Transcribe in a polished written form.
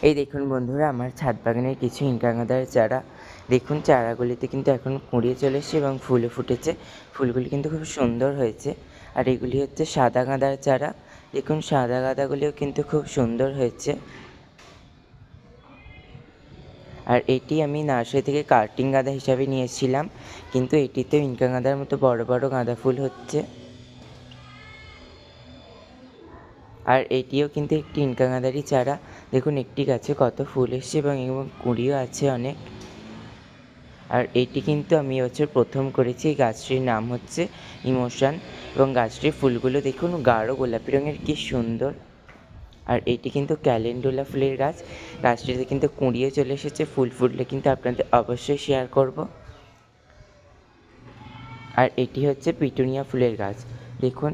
এই দেখুন বন্ধুরা, আমার ছাদ বাগানের কিছু ইনকা গাঁদার চারা। দেখুন চারাগুলিতে কিন্তু এখন কুঁড়িয়ে চলে এসেছে এবং ফুলও ফুটেছে। ফুলগুলি কিন্তু খুব সুন্দর হয়েছে। আর এগুলি হচ্ছে সাদা গাঁদার চারা। দেখুন সাদা গাঁদাগুলিও কিন্তু খুব সুন্দর হয়েছে। আর এটি আমি নার্সারি থেকে কাটিং গাঁদা হিসাবে নিয়েছিলাম, কিন্তু এটিতেও ইনকা গাঁদার মতো বড় বড় গাঁদা ফুল হচ্ছে। আর এটিও কিন্তু একটি ইনকা গাঁদারই চারা। দেখুন একটি গাছে কত ফুল এসছে এবং কুঁড়িও আছে অনেক। আর এটি কিন্তু আমি এবছর প্রথম করেছি। এই গাছটির নাম হচ্ছে ইমোশন এবং গাছটির ফুলগুলো দেখুন গাঢ় গোলাপি রঙের, কী সুন্দর। আর এটি কিন্তু ক্যালেন্ডুলা ফুলের গাছ। গাছটিতে কিন্তু কুঁড়িয়ে চলে এসেছে, ফুল ফুটলে কিন্তু আপনাদের অবশ্যই শেয়ার করব। আর এটি হচ্ছে পিটুনিয়া ফুলের গাছ। দেখুন